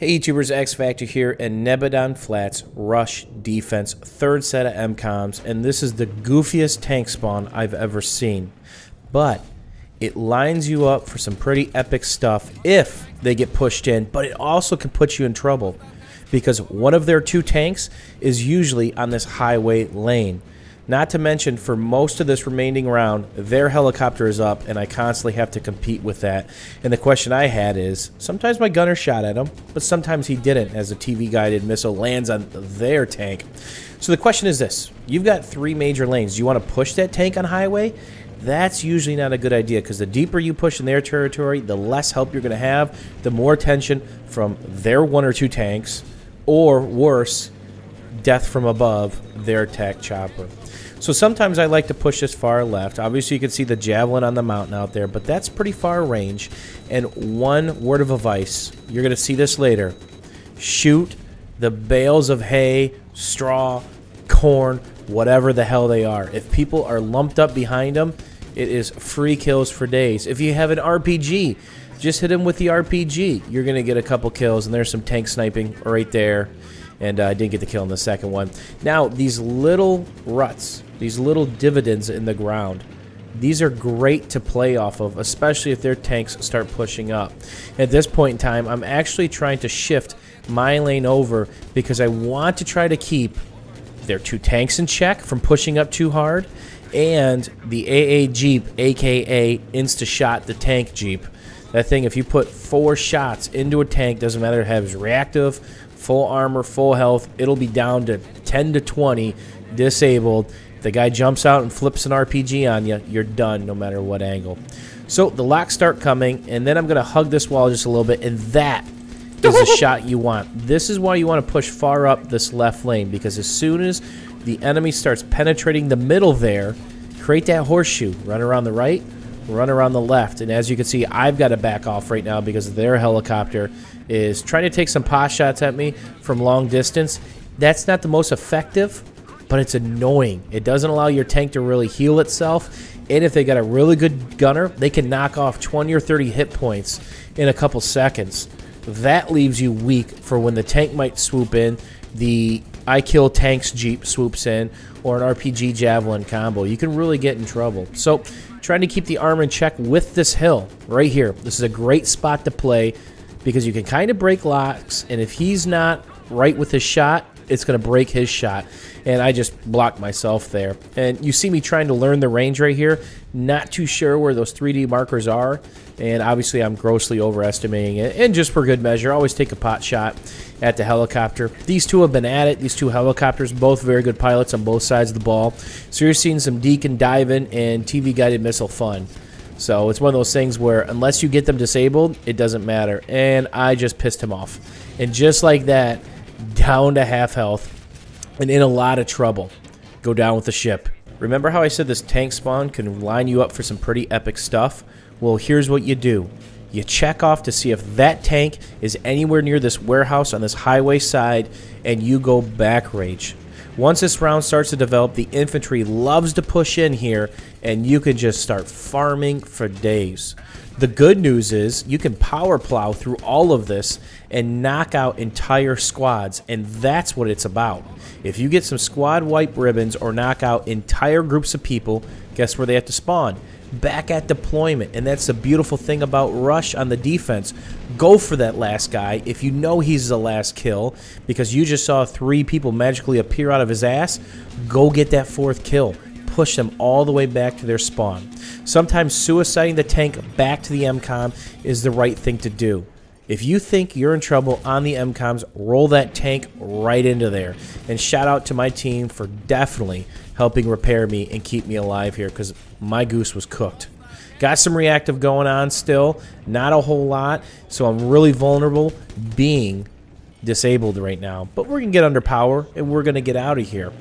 Hey YouTubers, X Factor here, and Nebandan Flats Rush Defense, third set of mcoms, and this is the goofiest tank spawn I've ever seen. But it lines you up for some pretty epic stuff if they get pushed in, but it also can put you in trouble because one of their two tanks is usually on this highway lane. Not to mention, for most of this remaining round, their helicopter is up, and I constantly have to compete with that. And the question I had is, sometimes my gunner shot at him, but sometimes he didn't, as a TV-guided missile lands on their tank. So the question is this. You've got three major lanes. Do you want to push that tank on highway? That's usually not a good idea, because the deeper you push in their territory, the less help you're going to have, the more tension from their one or two tanks, or worse, death from above their attack chopper. So sometimes I like to push this far left. Obviously you can see the javelin on the mountain out there, but that's pretty far range. And one word of advice, you're going to see this later. Shoot the bales of hay, straw, corn, whatever the hell they are. If people are lumped up behind them, it is free kills for days. If you have an RPG, just hit them with the RPG. You're going to get a couple kills, and there's some tank sniping right there. And I didn't get the kill in the second one. Now, these little ruts, these little dividends in the ground, these are great to play off of, especially if their tanks start pushing up. At this point in time, I'm actually trying to shift my lane over because I want to try to keep their two tanks in check from pushing up too hard, and the AA Jeep, aka Insta-Shot the tank Jeep. That thing, if you put 4 shots into a tank, doesn't matter if it has reactive, full armor, full health, it'll be down to 10 to 20 disabled. If the guy jumps out and flips an RPG on you, you're done no matter what angle. So the locks start coming, and then I'm going to hug this wall just a little bit, and that is the shot you want. This is why you want to push far up this left lane, because as soon as the enemy starts penetrating the middle there, create that horseshoe. Run around the right, run around the left, and as you can see, I've got to back off right now because their helicopter is trying to take some pot shots at me from long distance. That's not the most effective, but it's annoying. It doesn't allow your tank to really heal itself, and if they got a really good gunner, they can knock off 20 or 30 hit points in a couple seconds. That leaves you weak for when the tank might swoop in, the I kill tanks Jeep swoops in, or an RPG javelin combo. You can really get in trouble. So trying to keep the armor in check with this hill right here. This is a great spot to play because you can kind of break locks, and if he's not right with his shot, it's going to break his shot. And I just blocked myself there. And you see me trying to learn the range right here. Not too sure where those 3D markers are. And obviously I'm grossly overestimating it. And just for good measure, always take a pot shot at the helicopter. These two have been at it. These two helicopters, both very good pilots on both sides of the ball. So you're seeing some deacon diving and TV-guided missile fun. So it's one of those things where unless you get them disabled, it doesn't matter. And I just pissed him off. And just like that, down to half health and in a lot of trouble. Go down with the ship. Remember how I said this tank spawn can line you up for some pretty epic stuff? Well, here's what you do. You check off to see if that tank is anywhere near this warehouse on this highway side, and you go back rage. Once this round starts to develop, the infantry loves to push in here, and you can just start farming for days. The good news is you can power plow through all of this and knock out entire squads, and that's what it's about. If you get some squad wipe ribbons or knock out entire groups of people, guess where they have to spawn? Back at deployment. And that's the beautiful thing about Rush on the defense. Go for that last guy if you know he's the last kill, because you just saw 3 people magically appear out of his ass. Go get that 4th kill. Push them all the way back to their spawn. Sometimes suiciding the tank back to the MCOM is the right thing to do. If you think you're in trouble on the MCOMs, roll that tank right into there. And shout out to my team for definitely helping repair me and keep me alive here, because my goose was cooked. Got some reactive going on still, not a whole lot, so I'm really vulnerable being disabled right now. But we're going to get under power, and we're going to get out of here.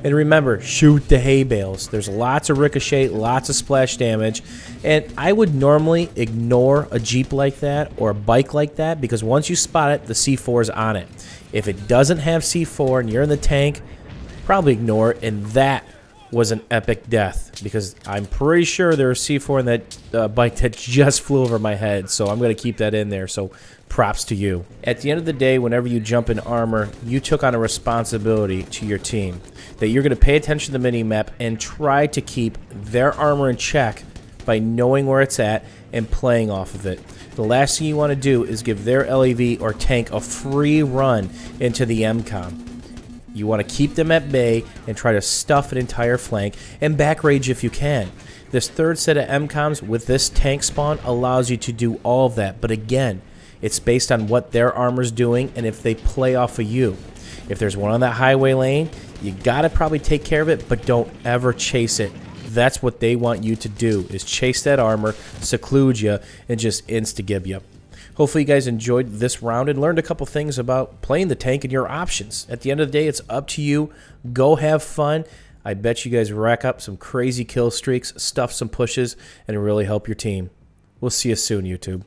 And remember, shoot the hay bales. There's lots of ricochet, lots of splash damage. And I would normally ignore a Jeep like that or a bike like that, because once you spot it, the C4 is on it. If it doesn't have C4 and you're in the tank, probably ignore it, and that was an epic death, because I'm pretty sure there was C4 in that bike that just flew over my head, so I'm going to keep that in there, so props to you. At the end of the day, whenever you jump in armor, you took on a responsibility to your team, that you're going to pay attention to the mini-map and try to keep their armor in check by knowing where it's at and playing off of it. The last thing you want to do is give their LEV or tank a free run into the MCOM. You want to keep them at bay and try to stuff an entire flank and back rage if you can. This third set of MCOMs with this tank spawn allows you to do all of that, but again, it's based on what their armor's doing and if they play off of you. If there's one on that highway lane, you gotta probably take care of it, but don't ever chase it. That's what they want you to do, is chase that armor, seclude you, and just insta-gib you. Hopefully you guys enjoyed this round and learned a couple things about playing the tank and your options. At the end of the day, it's up to you. Go have fun. I bet you guys rack up some crazy kill streaks, stuff some pushes, and really help your team. We'll see you soon, YouTube.